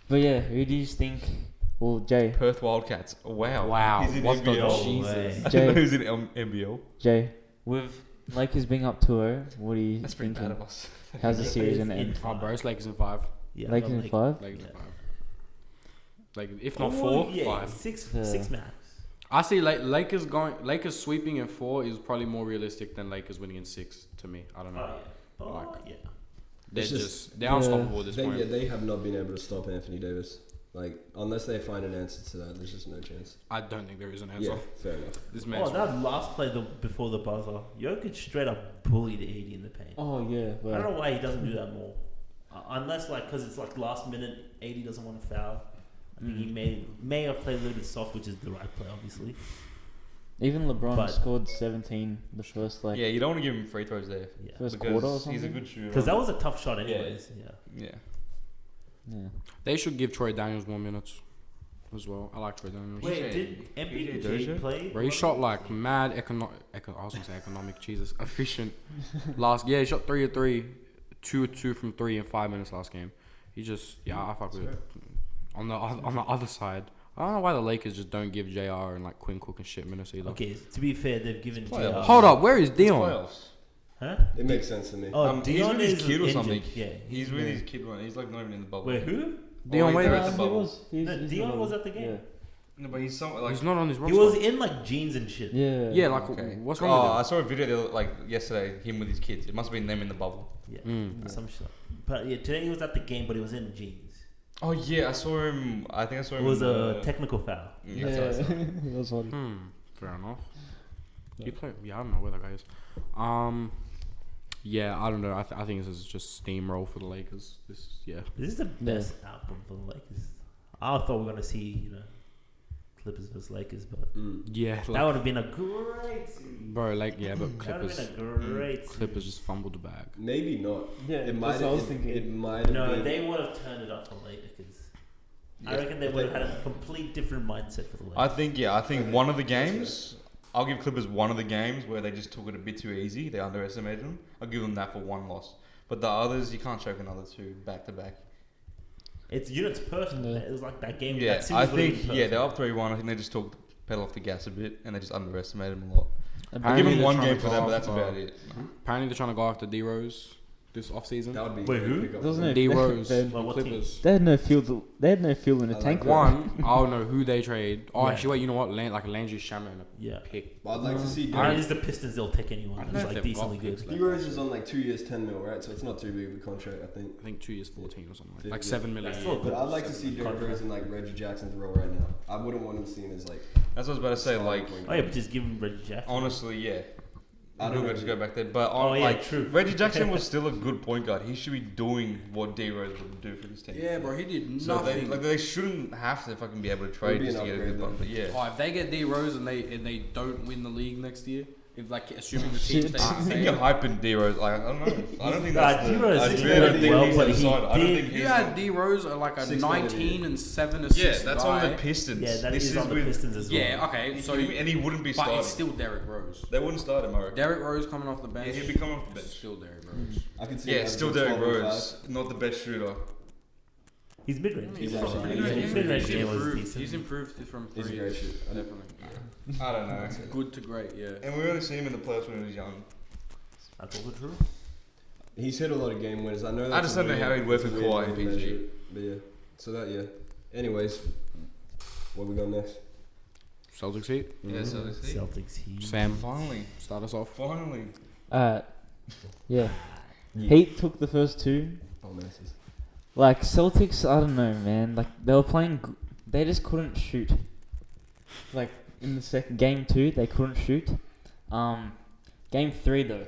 But yeah, who do you think? Well, Jay. Perth Wildcats. Wow. Wow, He's in what the NBL. Jesus. I Jay. didn't know he's in NBL. Jay, with Lakers being up 2-0, what are you That's pretty thinking? bad of us. How's the series in gonna end? Oh, bro, it's Lakers in 5. Yeah, Lakers but in like- 5? Lakers in Yeah. 5. Like, if not Oh, 4, yeah, 5. Six Yeah. max. I see Lakers sweeping in 4 is probably more realistic than Lakers winning in 6 to me. I don't know. Oh yeah. Oh Like- yeah. They're It's just- they're unstoppable at this They, point. yeah, they have not been able to stop Anthony Davis. Like, unless they find an answer to that, there's just no chance. I don't think there is an answer. Yeah, fair enough. This man's Oh, that last play before the buzzer, Jokic straight up bullied AD in the paint. Oh, yeah. I don't Well, know why he doesn't do that more. Unless like because it's like last minute, AD doesn't want to foul. I think he may have played a little bit soft, which is the right play, obviously. even LeBron But- scored 17 the first, Yeah, you don't want to give him free throws there. Yeah. first Because quarter or he's a something. good shooter. Because that was a tough shot, anyways. Yeah. Yeah. Yeah. They should give Troy Daniels more minutes as well. I like Troy Daniels. Wait, PJ did MPJ Dozier? play? Bro, he shot like mad I was gonna say economic, Jesus, efficient. He shot 3 of 3, 2 of 2 from 3 in 5 minutes last game. He just, I fuck with it. On the other side, I don't know why the Lakers just don't give JR and like Quinn Cook and shit minutes either. Okay, to be fair, they've given playoffs. JR. Hold up, where is It's Dion? playoffs. Huh? It makes sense to me. Oh, He's Dion with his is kid or injured. something. Yeah. He's with his kid one. He's like not even in the bubble. Wait, who? Dion, Oh, wait, they're wait. at the bubble. No, Dion was at the game. No, but he's some like. He's not on his He roster. was in like jeans and shit. Yeah. Yeah, like Okay. what's wrong with I him? saw a video the other- like yesterday. Him with his kids. It must have been them in the bubble. Yeah. Mm. Some shit. But yeah, today he was at the game, but he was in jeans. Oh yeah, I saw him. I think I saw It him. was in a the- technical foul. Yeah. That's what I saw. It was funny. Fair enough. Yeah. You play? Yeah, I don't know where that guy is. Yeah, I don't know. I think this is just steamroll for the Lakers. This is the best outcome for the Lakers. I thought we were gonna see, Clippers versus Lakers, but Yeah, that like, would have been a great series. bro, but That would have Clippers, been a great Clippers series. just fumbled the bag. Maybe not. Yeah, It that's might. what I was thinking. It might have No, been. they would have turned it up for Lakers. I Yeah. reckon they would have had a complete different mindset for the Lakers. I think Okay, one of the that's games. I'll give Clippers one of the games where they just took it a bit too easy. They underestimated them. I'll give them that for one loss. But the others, you can't choke another two back to back. It's perfect. Yeah. It was like that game. Yeah, that series I would have think been they're perfect. up 3-1. I think they just took the pedal off the gas a bit and they just underestimated them a lot. I'll give Apparently them they're one trying game to for go that, but off, that's about it. Apparently they're trying to go after D Rose this offseason. That would be. Wait, a who? pickup. Doesn't it? D Rose, Well, what team? Clippers. They had no fuel. They had no fuel in the I like tank. that. One, I don't know who they trade. Oh, Yeah. actually, wait, you know what? Like Landry Shaman and a Yeah. pick. But I'd like to see. It Derrick. is the Pistons. They'll take I anyone don't know that's if like they've got decently picks good. like D Rose is on like 2 years, 10 mil, right? So it's not too big of a contract, I think. I think 2 years, 14 or something. Like Yeah. 7 million. That's a year. still But I'd like to see Derrick Contract. Rose and like Reggie Jackson's role right now. I wouldn't want him seen as like. That's what I was about to say. Like, Oh yeah, but just give him Reggie Jackson. honestly, yeah. I I'm don't not know. going to go back there. But Oh, yeah, like, true. Reggie Jackson was still a good point guard. He should be doing what D Rose would do for this team. Yeah, bro, he did So nothing. they shouldn't have to fucking be able to trade be just an to get a upgrade good one. though. But yeah. Oh, if they get D Rose and they don't win the league next year, if like assuming the team Shit. stays I the think same. you're hyping D Rose. Like, I don't know. I don't think Nah, that's the. D-Rose I is really don't playing think well, he's but the he side. I don't did- think he's You had D Rose at like a 6 million a 19 year. and 7 Yeah, assists. that's guy. on the Pistons. Yeah, that this is on the with- Pistons as well. Yeah, okay. So, and he wouldn't be but starting. it's still Derrick Rose. They wouldn't start him, I reckon. Derrick Rose coming off the bench. Yeah, he'd be coming off the bench. Still Derrick Rose. I can see. Yeah, him still averaging Derrick 12 and Rose, not the best shooter. He's mid-range. He's His actually- mid-range game was improved. decent. He's improved from He's a three. great shooter. Definitely. I don't know. Good to great, yeah. And we only see him in the playoffs when he was young. That's also true. He's hit a lot of game winners. I know. I That's just a don't know weird- how he'd work it's a with weird Kawhi way and to measure PG. it, But yeah. So that Anyways, what we got next? Celtics Heat. Yeah, so let's see. Celtics. He. Sam, Finally. start us off. Finally. Yeah. Yeah. Heat took the first two. Oh, messes. Like Celtics, I don't know, man. Like they were playing, they just couldn't shoot. Like in the second game 2, they couldn't shoot. Game 3 though,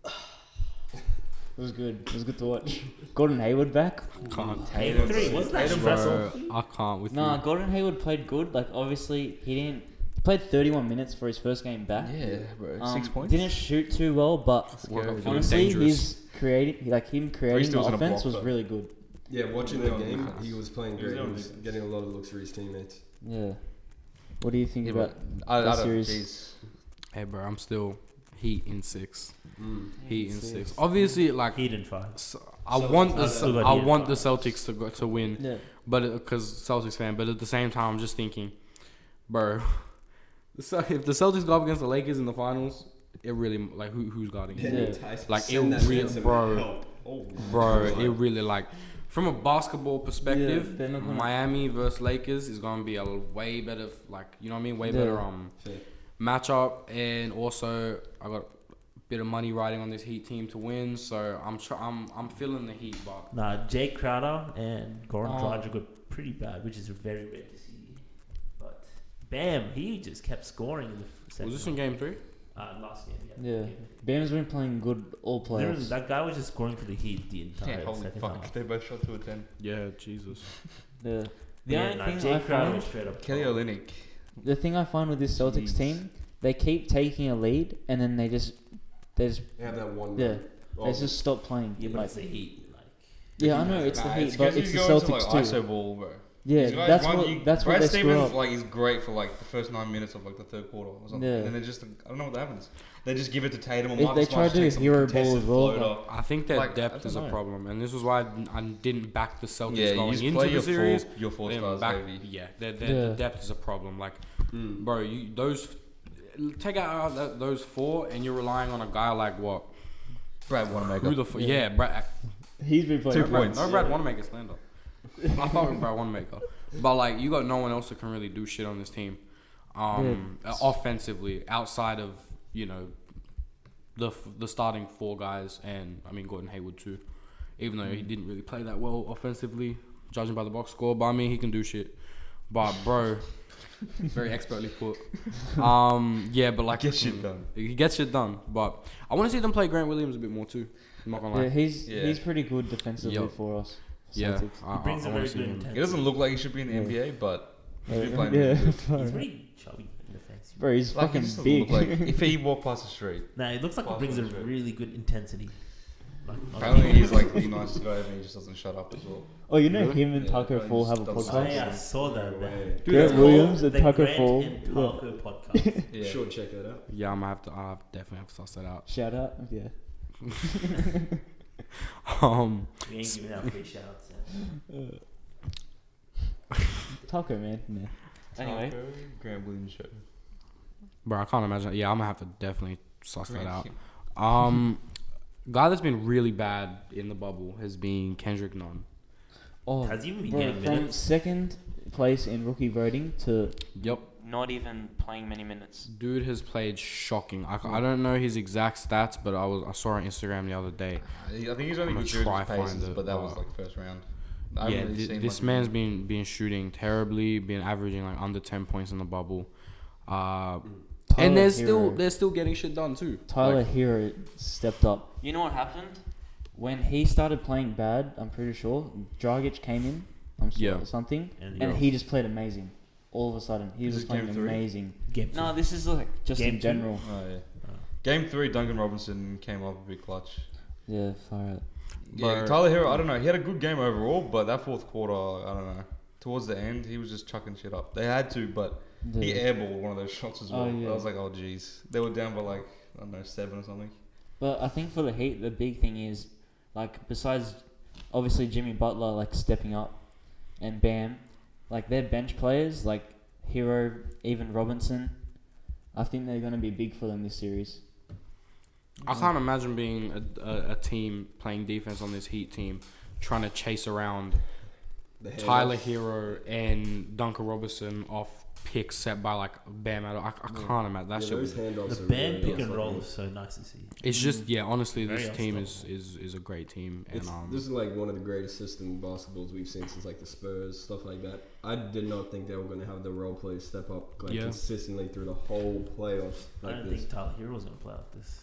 it was good. It was good to watch. Gordon Hayward back. Can't. Game 3. Wasn't that stressful? Bro, I can't with Nah, you. Gordon Hayward played good. Like obviously he played 31 minutes for his first game back. Yeah, bro. 6 points. Didn't shoot too well, but Scary. honestly, dangerous. his creating, like him creating the steals and a offense block, was though. really good. Yeah, watching He the was on game, defense. he was playing He was great. on He was defense. getting a lot of looks for his teammates. Yeah. What do you think Yeah, about? I that don't. series? Jeez. Hey, bro, I'm still Heat in 6. Mm. Heat in 6. Obviously, like Heat in 5. I want the Still got I Heat in want the 5. Celtics to win, Yeah. but because Celtics fan. But at the same time, I'm just thinking, bro, if the Celtics go up against the Lakers in the finals, it really like who's guarding it? Yeah. Tyson, Like, send it that real- man some bro. help. Oh, Bro, like- it really like from a basketball perspective, they're not gonna- Miami versus Lakers is gonna be a way better you know what I mean, way Yeah. better Fair. matchup, and also I got a bit of money riding on this Heat team to win, so I'm feeling the Heat, but Nah, Jay Crowder and Goran Oh. Dragic got pretty bad, which is very rare to see. But bam, he just kept scoring in the second. was this in Game 3? Last game? Yeah. Bam's been playing good all Literally, playoffs. that guy was just scoring for the Heat the entire Yeah, holy second fuck. half. They both shot 2 of 10. Yeah, Jesus. The Yeah, only nah, thing Jay I Crowder find, was straight up. Kelly cold. Olynyk. the thing I find with this Celtics Jeez. team, they keep taking a lead and then they just They have that one. yeah, run. they Oh, just stop playing. Yeah, but Like, it's the Heat. Like, yeah, I know it's the Nah, Heat, but 'cause it's the he's going to, Celtics like, too. ISO ball, bro. Yeah, These guys that's run- what you- that's what Brad they screw Stevens, up. like, is great for like the first 9 minutes of like the third quarter or something. Yeah. And then they just, I don't know what happens. They just give it to Tatum or If they Marcus try Smart to do takes some hero ball contested as well, floater. I think their Like, I depth don't is a know. problem, and this is why I didn't back the Celtics Yeah, you going just into play the your series. your four Then stars, back, baby. yeah, Yeah. the depth is a problem. Like, Mm. bro, take out those 4, and you're relying on a guy like what? Brad Wanamaker. Who the yeah, Brad. He's been playing 2 great. points. No, Brad Wanamaker slander. I thought it was Brad Wanamaker, but like you got no one else that can really do shit on this team, offensively outside of the starting 4 guys, and I mean Gordon Hayward too, even though he didn't really play that well offensively. judging by the box score. But I mean, he can do shit. But bro, very expertly put. Yeah, but like Get shit done. He gets shit done. But I want to see them play Grant Williams a bit more too. I'm not gonna lie. Yeah, he's pretty good defensively for us. Yeah, Celtics. He brings a wanna very see good him. intensity. He doesn't look like he should be in the NBA, but he's been playing. Yeah, really good. He's pretty chubby in defense. bro, he's Like, he fucking just doesn't big. look like if he walked past the street. Nah, it looks like he brings a really good intensity. Like, Apparently, he's like the nicest guy, and he just doesn't shut up as well. Oh, you know Really? him and Yeah, Tucker bro, Fall he have a just Oh doesn't- podcast. yeah, I saw that. No man. way. Dude, Grant it's Williams called and the Tucker Grant Fall. and Tucker podcast. Yeah. Sure, check that out. Yeah, I'll definitely have to suss that out. Shout out, yeah. We ain't giving out free shoutouts. Yeah. Tucker, man. Nah. Anyway, Tucker, Grant Williams show. Bro, I can't imagine. Yeah, I'm gonna have to definitely suss that out. Grant- Guy that's been really bad in the bubble has been Kendrick Nunn. oh, Has he even been bro, getting from minutes? second place in rookie voting to Yep. not even playing many minutes. Dude has played shocking. I don't know his exact stats, but I saw on Instagram the other day. I think he's only I'm good gonna during try his find paces, it, but that was but- like first round. I haven't Yeah, really seen this much man's of been shooting terribly, been averaging like under 10 points in the bubble. Tyler And Hero, they're still getting shit done too. Tyler Like, Hero stepped up. You know what happened? When he started playing bad, I'm pretty sure Dragic came in. Yeah. Something, And and he just played amazing. All of a sudden, he This was is playing game 3? amazing. Game No, two. this is like just Game in 2? general. Oh yeah. Game 3, Duncan Robinson came up a bit clutch. Yeah, far out. Yeah, But- Tyler Hero, I don't know. He had a good game overall, but that fourth quarter, I don't know. Towards the end, he was just chucking shit up. They had to, but he airballed one of those shots as well. Oh, yeah. I was like, oh jeez. They were down by like, I don't know, 7 or something. But I think for the Heat, the big thing is, like, besides obviously Jimmy Butler like stepping up, and Bam, like their bench players like Hero, even Robinson, I think they're gonna be big for them this series. I can't imagine being a team playing defense on this Heat team, trying to chase around The Tyler handoff. Hero and Duncan Robinson off picks set by like Bam. I can't imagine that Yeah, shit. those Was, handoffs The are band really pick and exciting. roll is so nice to see. it's just honestly, Very this team unstoppable. is a great team, and It's, this is like one of the greatest system basketballs we've seen since like the Spurs, stuff like that. I did not think they were going to have the role players step up like Yeah. consistently through the whole playoffs I like don't this. think Tyler Hero's gonna play like this.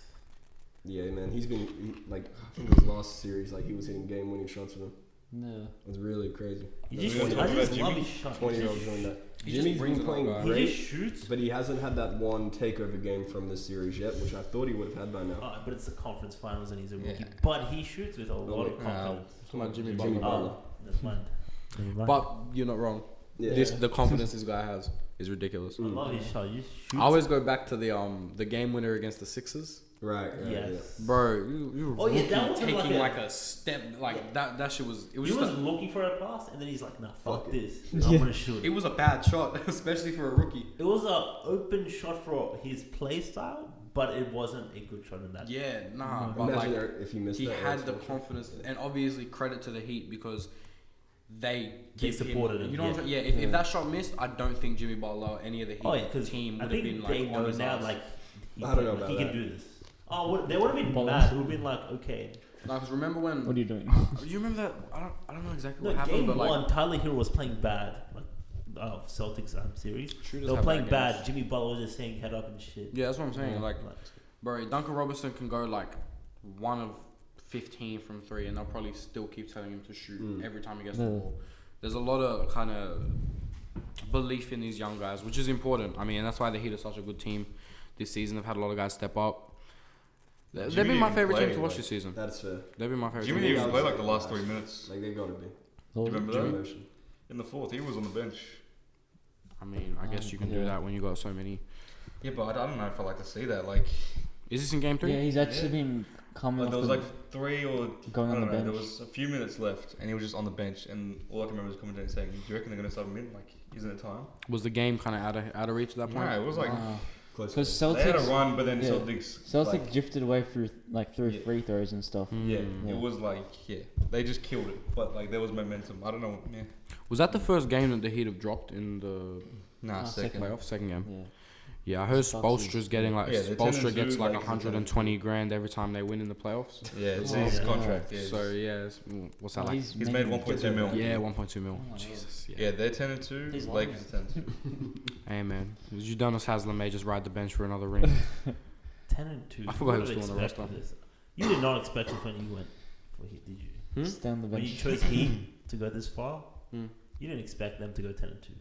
Yeah, man, he's been like I think his last series, like he was hitting game-winning shots for them. No. It's really crazy. He That's just, what I you just talk love about his shot. 20-year-old doing that. He just Jimmy's brings been it playing up, He great, just shoots. but he hasn't had that one takeover game from this series yet, which I thought he would have had by now. But it's the conference finals and he's a rookie. Yeah. But he shoots with a lot of wait, confidence. talking about Jimmy Jimmy Butler. Butler. Oh, that's mine. Never mind. But you're not wrong. Yeah. The confidence this guy has is ridiculous. I love his shot. He just shoots. I always go back to the game winner against the Sixers. Right. Yes. Bro, you Oh, yeah, that rookie wasn't taking like like a step like that shit was it was He just was looking for a pass and then he's like, nah, fuck Fuck this. Yeah. I'm gonna shoot it it. was a bad shot, especially for a rookie. It was a open shot for his play style, but it wasn't a good shot in that. Yeah, nah, but Imagine like if he missed he that. had the that's- confidence, and obviously credit to the Heat because they They give supported him, You know, yeah. what I'm saying? If that shot missed, I don't think Jimmy Butler or any of the Heat Oh yeah, because team I would have think been they like on know his now, ass. like I don't know about he that. can do this. Oh, they would have been Ballers. mad. They would have been like, okay. No, because remember when? What are you doing? Do you remember that? I don't know exactly No, what happened, game but like one, Tyler Hero was playing bad. Like, Celtics series. shooters They were have playing games. bad. Jimmy Butler was just saying head up and shit. Yeah, that's what I'm saying. Like, Like, bro, Duncan Robinson can go like 1 of 15 from 3, and they'll probably still keep telling him to shoot every time he gets the Yeah. ball. There's a lot of kind of belief in these young guys, which is important. I mean, and that's why the Heat are such a good team this season. They've had a lot of guys step up. They've Jimmy been my even favorite team played, to watch like- this season. That's fair. They've been my favorite Jimmy team. didn't even play Yeah. like the last 3 minutes. Like they gotta be. You remember Jimmy that? motion. In the fourth, he was on the bench. I mean, I guess you can do Yeah. that when you got so many. Yeah, but I don't know if I like to see that. Like, Is this in game 3? Yeah, he's actually Yeah. been coming like off there was the, like 3 or going I on don't the know. There bench. was a few minutes left, and he was just on the bench. And all I can remember was commentating saying, "Do you reckon they're gonna sub him in? Like, isn't it time?" Was the game kind of out of reach at that point? No, it was like Close. Because they had a Celtics, run, but then yeah. Celtics. Celtics drifted away through Yeah. free throws and stuff. Yeah, Mm. Yeah. it was like they just killed it. But like there was momentum. I don't know. Was that the first game that the Heat have dropped in the Nah, Ah, second. playoff? Second game. Yeah. Yeah, I heard Sucks is- Spoelstra's getting like Yeah, they're 10 Spoelstra and gets 2, like Lakers are 120 grand every time they win in the playoffs. Yeah, it's Wow. his Yeah. contract. Yeah, So yeah, what's that Oh, like? he's made 1.2 mil. Yeah, 1.2 mil. Oh my Jesus. Yeah, they're 10 and 2. He's Lakers lying. are 10 and 2. Hey man, Udonis Haslem may just ride the bench for another ring. 10-2. I forgot he was What still on the expect roster. of this? You did not expect it when you went for Heat, did you? Stay on the When bench. you chose Heat to go this far, Hmm. you didn't expect them to go 10-2.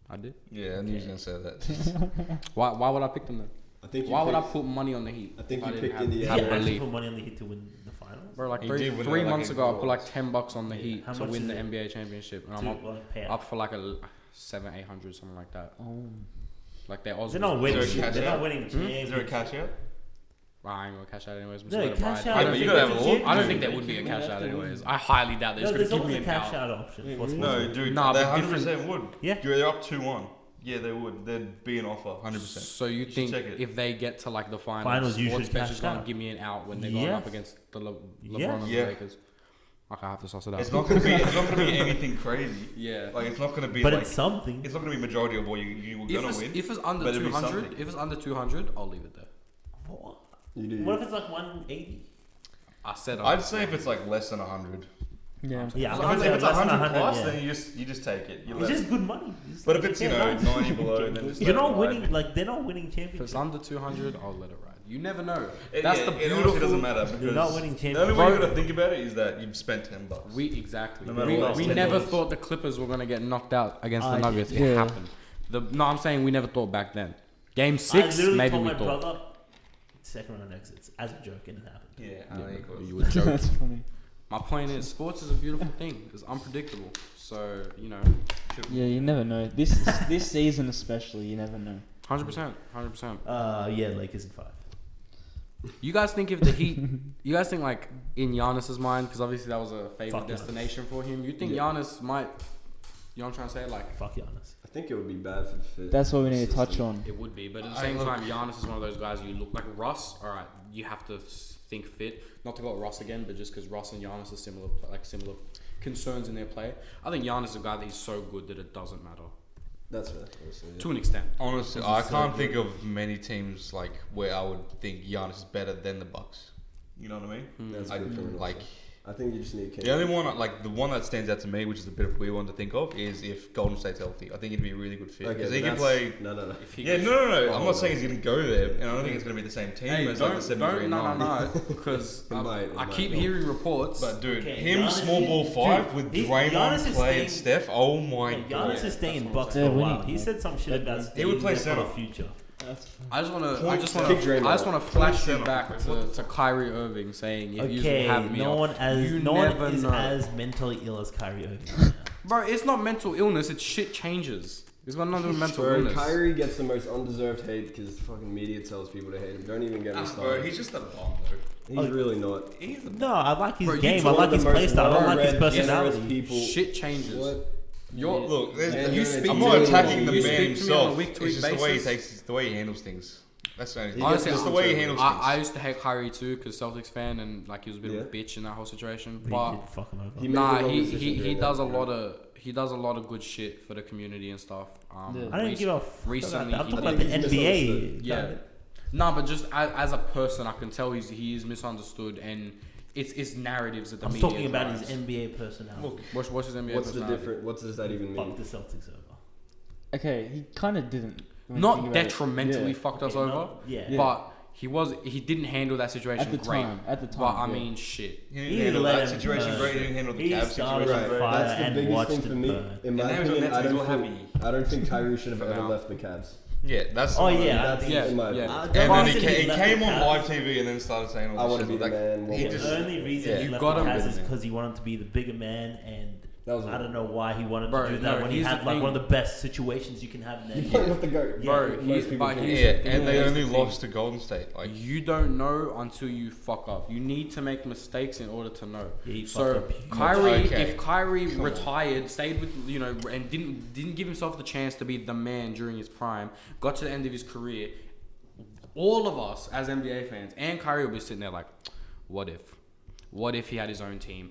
I did. Yeah, I knew he was going to say that. Why would I pick them then? I think. Why would I put money on the Heat? I think if you didn't picked have, Indiana. have Did you actually belief? put money on the Heat to win the finals? Bro, like He three, did win three it, like, months in ago, I put four like months. $10 on the Yeah. Heat How to much win is the it? NBA championship, and To, I'm up, like, pay out. up for like a 700-800, something like that. Oh. Like their odds. They're not Is winning. there a cash They're out? not winning Is there a championships. cash out? I ain't gonna cash out anyways. I'm No, just let it cash ride. out. I Yeah, don't but think you gotta have a that- look. I don't think Dude, there would be a you cash have out to anyways. I highly doubt No, there's there's gonna give always me a an cash out. out option. Yeah, for yeah. No, sponsors. dude, Nah, they but 100% would. Yeah. They're up 2-1. Yeah, they would. There'd be an offer, 100%. So you should think check it. if they get to like the finals, Finals, you Sports should Bet cash is gonna out. give me an out when they're going Yes. up against the LeBron Yes. and Yeah. the Lakers? Okay, I have to suss it out. It's not gonna be. It's not gonna be anything crazy. Yeah. Like it's not gonna be. But like, it's something. It's not gonna be majority of what you were gonna win. If it's under but it'll be 200, something. if it's under 200, I'll leave it there. What? You do. What if it's like 180? I said I'd say if it's like less than 100. Yeah. Yeah, If I'm If gonna it's say less than 100 100, plus, yeah. then you just take it. You It's let just it. good money. It's But like, if it's yeah, nice. 90 below, then just You're let it not ride. winning. Like they're not winning if it's championships. under 200, I'll let it ride. You never know. It- That's yeah, the it honestly beautiful. doesn't matter because They're not winning the only championships. way you gotta think about it is that you've spent $10. We exactly. No matter we what, we $10. never thought the Clippers were gonna get knocked out against the I Nuggets. did. It Yeah. happened. No, I'm saying we never thought back then. Game I 6, literally maybe told we my thought. brother second round exits as a joke, and it happened. Yeah, I think it was. You would joke. That's funny. My point is, sports is a beautiful thing. It's unpredictable. So you know, Yeah, you never know. This season especially, you never know. 100%, 100%. Yeah, Lakers in 5. You guys think if the Heat, you guys think like in Giannis's mind, because obviously that was a favorite Fuck Giannis. destination for him. You think Yeah. Giannis might? You know what I'm trying to say? Like Fuck Giannis. I think it would be bad for the fit. That's what we need to touch system. on. it would be, but at the I same look- time, Giannis is one of those guys you look like Russ. All right, you have to think fit. Not to go at Russ again, but just because Russ and Giannis are similar, like similar concerns in their play. I think Giannis is a guy that he's so good that it doesn't matter That's fair. Honestly, yeah. to an extent. Honestly, This I is so can't good. think of many teams like where I would think Giannis is better than the Bucks. You know what I mean? That's I a good point like also. I think you just need. the only one, like the one that stands out to me, which is a bit of a weird one to think of, is if Golden State's healthy. I think it'd be a really good fit Okay, because but he can that's- play. No. If he Yeah, goes- no. I'm Oh, not saying he's gonna go there, and I don't think it's gonna be the same team Hey, as like the don't, 73 and 9. no, because It might, it I might keep not. hearing reports. But dude, Okay, him Giannis small is- ball 5 dude, with he- Draymond, Giannis is Clay, and staying- Steph. Oh my Giannis god. is staying in that's Bucks what for I'm a saying. while. He said some shit about He staying would play there for the center. future. I just want to Kick flash you center. back to Kyrie Irving saying, if you Okay, have me no up, one you no one never is know. as mentally ill as Kyrie Irving. Right now. Bro, it's not mental illness, it's shit changes. It's got nothing to do with mental Bro, illness. Kyrie gets the most undeserved hate because fucking media tells people to hate him. Don't even get me Bro, started. he's just a bomb though. He's really not. No, I like his Bro, you game. I talk like his One of the play most style. I don't like his well-read, personality. generous people. Shit changes. What? You're, Look, Yeah, you no, speak I'm to not me- attacking the you man speak to me on a himself. week-to-week It's just the way he basis. takes, the way he handles things. That's the only thing. Honestly, It's the way he handles things. I used to hate Kyrie too, because Celtics fan, and like he was a bit of a Yeah. bitch in that whole situation. He But did fuck him over. He made nah, the wrong he decision he during does a that lot period. of he does a lot of good shit for the community and stuff. Yeah. I didn't give a fuck recently about that. I'm he talking about did. the I think NBA. he's Yeah. Nah, but just as a person, I can tell he is misunderstood, and it's narratives that the I'm media talking about his drives. NBA personality. Look, What's his NBA What's the personality? difference? What does that even Fuck mean? the Celtics over. Okay, he kind of didn't. when you think Not about it. detrimentally Yeah. fucked us Okay, over, no, yeah. Yeah. but he didn't handle that situation At the great. time. At the time. But I yeah. mean, shit. he He didn't handle let that him situation burn. great. He didn't handle the He Cavs started situation. a Right. fire That's the and biggest watched thing it for me. burn. In my And now he's on opinion, Nets, I he's don't all think Kyrie should have For ever now. left the Cavs. Yeah, that's. Oh the one. yeah, That's Yeah, in my yeah. opinion. And then Bronson, he left came the on Cavs. live TV and then started saying I all want this to be shit. the Like, man. he The just- only reason yeah. he You left gotta the Cavs be is the because he wanted to be the bigger man, and That was I don't know why he wanted Bro, to do that no, when he here's had the like thing. one of the best situations you can have in You that might year. have to go. Bro, Most he's- people but think. he's- Yeah, the thing and they is only the thing. lost to Golden State. Like, You don't know until you fuck up. You need to make mistakes in order to know. Yeah, he So fucked up. Kyrie, Okay. if Kyrie Come on. retired, stayed with and didn't give himself the chance to be the man during his prime, got to the end of his career, all of us as NBA fans and Kyrie will be sitting there like, what if he had his own team,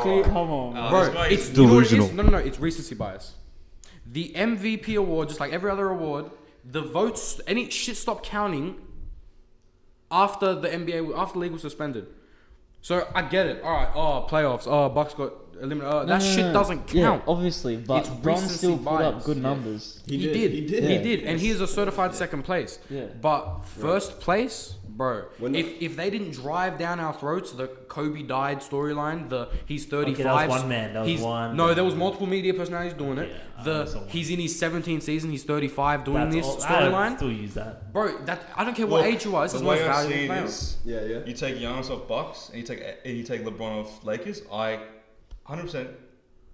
clear. Come on. This Bro, guy it's is you know what it is? delusional. No, it's recency bias. The MVP award, just like every other award, the votes, any shit stopped counting after the NBA, after the league was suspended. So I get it. All right. Oh, playoffs. Oh, Bucks got eliminated. That No, shit no. doesn't count. Yeah, obviously, It's but Bron recency still put up bias. good Yeah. numbers. He did, and he is a certified second place. Yeah. But first place, bro. When If they didn't drive down our throats the Kobe died storyline, the he's 35. Okay, that was one man. That was he's, one. No, there was multiple media personalities doing it. Yeah, I saw one. He's in his 17th season. He's 35 doing That's this all- I storyline. still use that. Bro, that I don't care what age you are. This is the the most way I valuable see it player. is, Yeah. you take Giannis off Bucks and you take LeBron off Lakers. 100%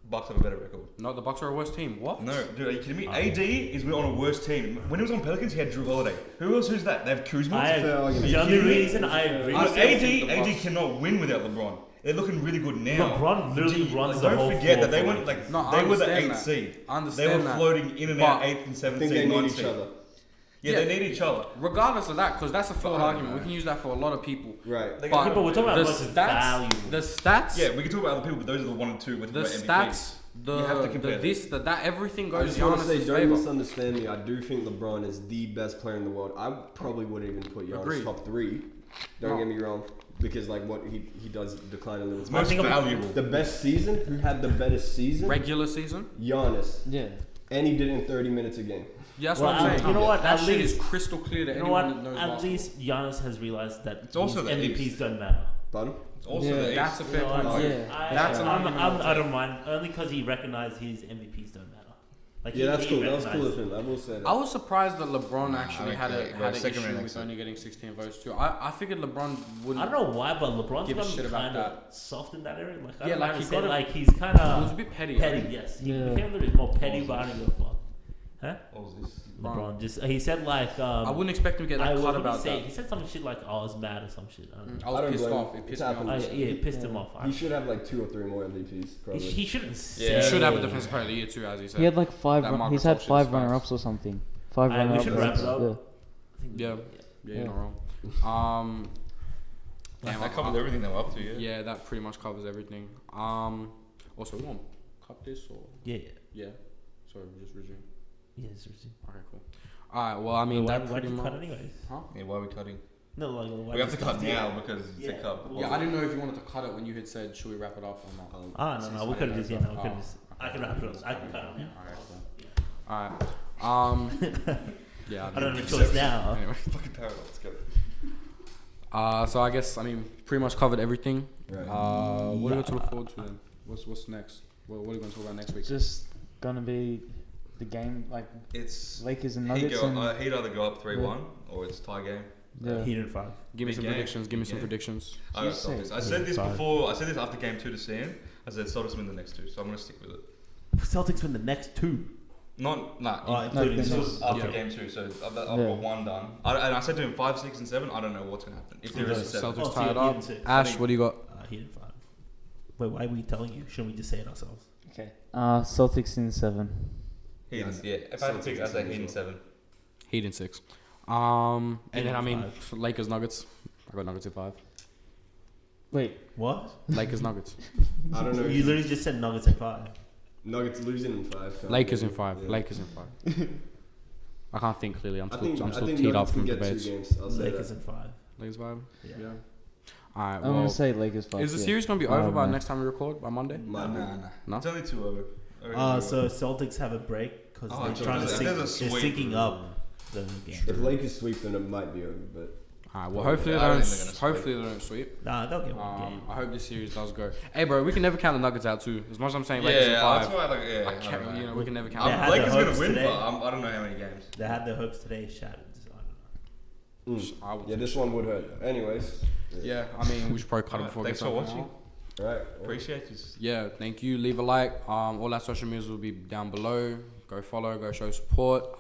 Bucks have a better record. No, the Bucks are a worse team. What? No, dude, are you kidding me? AD is on a worse team. When he was on Pelicans, he had Drew Holiday. Who else is that? They have Kuzma. The only reason I agree But with AD cannot win without LeBron. They're looking really good now. LeBron literally runs the Don't whole forget floor that they for went them. like No, I they were the understand 8th that. seed. I They understand were that. floating in and But out 8th and I 7th think seed, they need 9th each seed. other. Yeah, they need each other. Regardless of that, because that's a flawed But I don't argument. know. We can use that for a lot of people. Right. They But can- But we're talking about the versus stats, value. the stats, Yeah, we can talk about other people, but those are the 1 and 2 with the MVPs. stats, You have to the compare this, the that, everything I goes just want to say, Giannis' don't favor. misunderstand me. I do think LeBron is the best player in the world. I probably wouldn't even put Giannis Agreed. top 3. Don't No. get me wrong, because like what he does decline a little. It's most think about- valuable. The best season, who had the better season? Regular season. Giannis, Yeah. and he did it in 30 minutes a game. Yeah, that's Well, what I'm saying. you know what? That At shit least- is crystal clear to You know anyone what? that knows At basketball. least Giannis has realized that It's also his the MVPs East. don't matter. Pardon? It's also Yeah, the That's a East. fair You know point. what? Yeah. That's an argument I'll I take. don't mind only because he recognized his MVPs don't matter. Like Yeah, that's he cool. That was cool recognized of him. I will say that. I was surprised that LeBron actually don't had care. a Bro, had an second issue round with next only getting 16 votes too. I figured LeBron wouldn't. I don't know why, but LeBron's Give a shit gotten about kind of soft in that area. Like, I Yeah, don't like, he understand. got a- Like he's kind It was a of bit petty. petty. right? Yes, he Yeah. became a little bit more petty, but I don't give a fuck. Huh? What was this? LeBron just he said like I wouldn't expect him to get that what cut did about he say? that. He said some shit like, "Oh, I was mad" or some shit. I don't know. I was I don't pissed blame off. him. It It's pissed me happened. off. Yeah, it pissed him off. He should have like 2 or 3 more MVPs, probably. He shouldn't. Yeah. He should have a say- defensive player of the year too, as he said. He had like 5. That He's Marcus had Gasol shit 5 is runner-ups or something. 5 Alright, we runner-ups. should wrap it up. Yeah. I think- Yeah. Yeah, you're Yeah. not wrong. Damn, That covers everything they were up to, yeah. Yeah, that pretty much covers everything. Also, we want to cut this or Yeah. yeah. Sorry, we just resume. Yeah. Seriously. Okay, cool. All right. Well, I mean, Why that did pretty you much. cut anyways? Huh? Yeah, why are we cutting? No, like why We have did to you cut stop? now because it's a Yeah. cut. Yeah, I didn't know if you wanted to cut it when you had said, "Should we wrap it up or not?" Ah, no, Since no, I we could have didn't just, know. we could have just. I can wrap it up. I can cut it now. Alright, cool. Alright. Yeah. I don't have a choice now. Anyway. Fucking paradox, go. So I guess pretty much covered everything. Right. What are we going to look forward to then? What's next? What are we going to talk about next week? Just gonna be the game like It's Lakers and he'd Nuggets and either go up 3-1 or it's tie game. yeah. He didn't fight. Give me Big some game. predictions. Give me some Yeah. predictions. I got Did you Celtics. say I said this 5? before. I said this after game 2 to CN. I said Celtics win the next 2, so I'm gonna stick with it. Celtics win the next 2. Nah. Including This no. was after Yeah. game 2, so I've got Yeah. 1 done. And I said to him 5, 6, and 7. I don't know what's gonna happen. If there is a 7. Celtics Oh, so tied he up. didn't say- Ash, what do you got? He didn't fight. Wait, why are we telling you? Shouldn't we just say it ourselves? Okay. Celtics in 7. Heat, Yes. yeah. If I had to pick, I'd say Heat in 7. Heat in 6. And Heat then in 5. Lakers Nuggets. I got Nuggets in 5. Wait. What? Lakers Nuggets. I don't know. You literally just said Nuggets at 5. Nuggets losing in 5. Lakers in 5. Yeah. Lakers in 5. I can't think clearly. I'm I still think teed up Nuggets from can get debates. 2 games. I'll say Lakers that. at 5. Lakers 5. Yeah. All right. I'm Well, gonna say Lakers 5. is the yeah. series gonna be over by man. next time we record by Monday? Might be. No? It's only 2 over. So Celtics have a break because Oh, they're so trying to there's a sync, they're sweep. syncing up the game. If Lakers sweep, then it might be over. But All right. Well, Yeah, hopefully they I don't don't. think they're gonna sweep. Hopefully they don't sweep. Nah, they'll get one game. I hope this series does go. Hey, bro, we can never count the Nuggets out too. As much as I'm saying Lakers in Yeah, 5. that's why I I don't can't, know. you know, we can never count. They them. had Lakers their gonna hopes win, today. but I don't know how many games. They had their hopes today shattered. So I don't know. I would yeah, say- this one would hurt. Anyways. Yeah, I mean, we should probably cut it Alright, before it thanks gets for up watching. now. Right. Appreciate you. Yeah, thank you. Leave a like. All our social medias will be down below. Go follow. Go show support.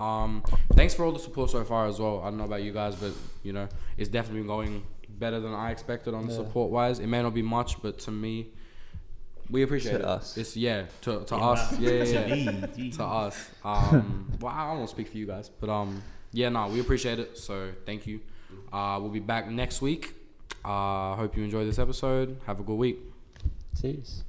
Thanks for all the support so far as well. I don't know about you guys, but you know, it's definitely been going better than I expected on the Yeah. support wise. It may not be much, but to me, we appreciate To it. us. It's to us. wow. Yeah. Gee. To us. Well, I won't speak for you guys, but yeah, no, we appreciate it. So thank you. We'll be back next week. Hope you enjoyed this episode. Have a good week. Cheers.